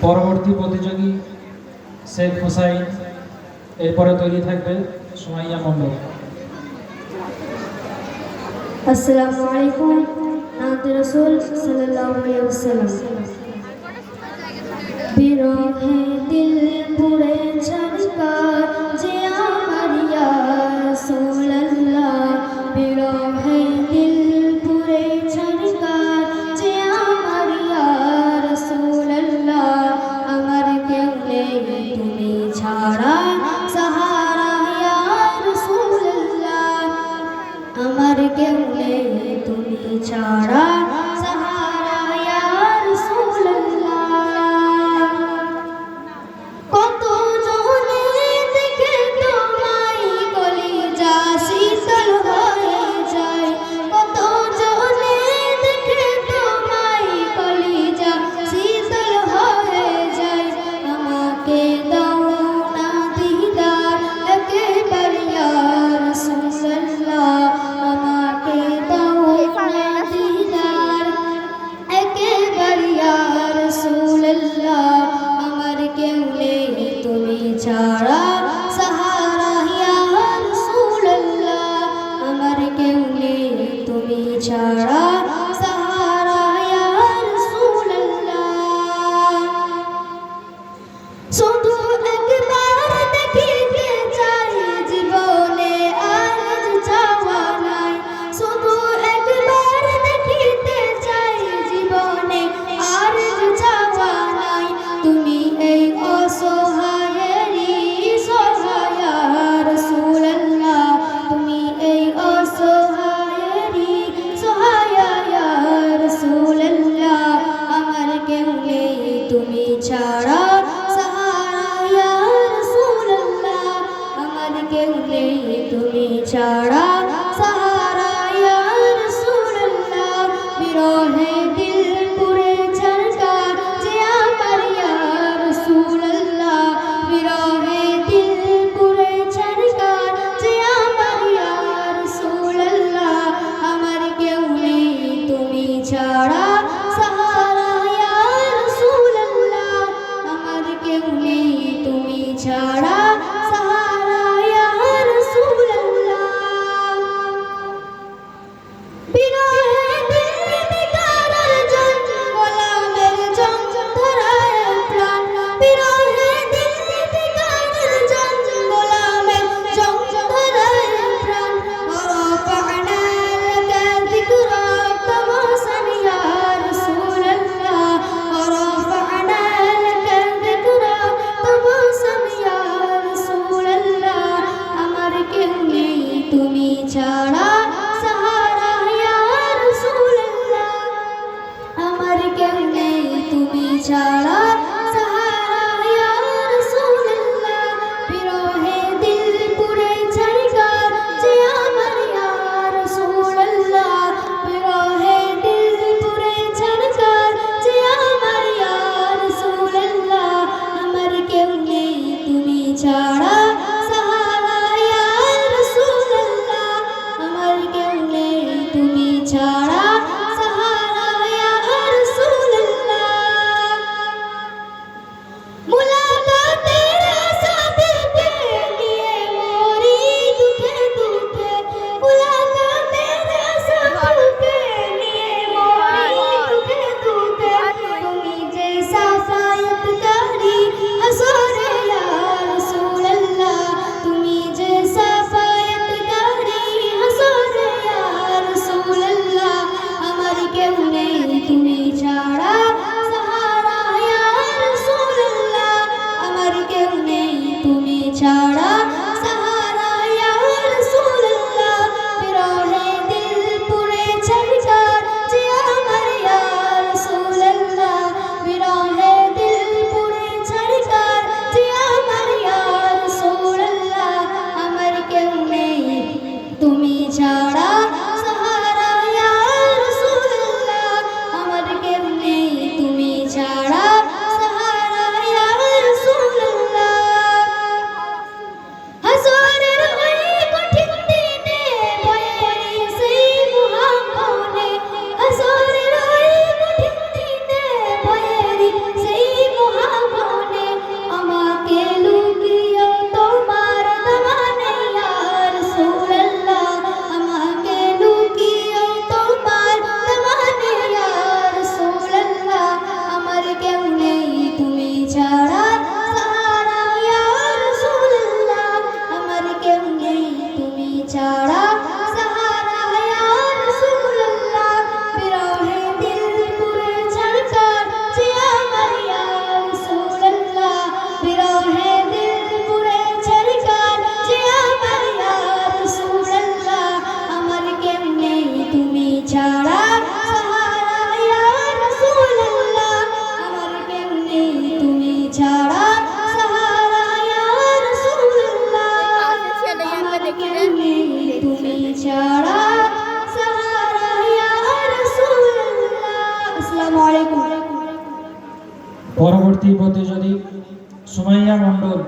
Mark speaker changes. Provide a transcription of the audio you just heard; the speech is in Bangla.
Speaker 1: পরবর্তী প্রতিযোগী শেখ হুসাইন, এরপরে তৈরি থাকবে সুমাইয়া মণ্ডল।
Speaker 2: আসসালামু আলাইকুম। নাতে রাসূল সাল্লাল্লাহু আলাইহি ওয়াসাল্লাম। বিরহে দিল পুরে ঝরকার যে আমার ইয়া রাসূলুল্লাহ, বিরহে দিল পুরে ঝরকার যে আমার ইয়া রাসূলুল্লাহ, আমার কেউ নেই তুমি ছাড়া সাহারা ইয়া রাসূলুল্লাহ, আমার কেউ নেই তুমি ছাড়া সাহারা ইয়া রাসূলুল্লাহ। কত জনে দেখে তোমায় কলিজা শীতল হয়ে যায়, কত জনে দেখে তোমায় কলিজা শীতল হয়ে যায়, আমাকে দাও না দিদার একেবার ইয়া রাসূলুল্লাহ, আমাকে দাও না দিদার একেবার ইয়া রাসূলুল্লাহ, আমার কেউ নেই তুমি ছাড়া সাহারা ইয়া রাসূলুল্লাহ, আমার কেউ নেই তুমি ছাড়া সাহারা ইয়া রাসূলুল্লাহ। শুধু একবার দেখিতে চাই জীবনে আর চাওয়া নাই, শুধু একবার দেখিতে চাই জীবনে আর চাওয়া নাই, তুমি এই অসহায়েরই সহায় রাসূলুল্লাহ, তুমি এই অসহায়েরই সহায় রাসূলুল্লাহ, আমার কেউ নেই তুমি ছাড়া সাহারা ইয়া রাসূলুল্লাহ, আমার কেউ নেই তুমি ছাড়া সাহারা ইয়া রাসূলুল্লাহ। বিরহে দিল পুরে ঝরকার যে আমার ইয়া রাসূলুল্লাহ, বিরহে দিল পুরে ঝরকার যে আমার ইয়া রাসূলুল্লাহ, আমার কেউ নেই তুমি ছাড়া সাহারা ইয়া রাসূলুল্লাহ, আমার কেউ নেই তুমি ছাড়া সাহারা ইয়া রাসূলুল্লাহ। বিরহে দিল বেকার আসসালামু আলাইকুম।
Speaker 1: পরবর্তী প্রতিযোগী সুমাইয়া মণ্ডল।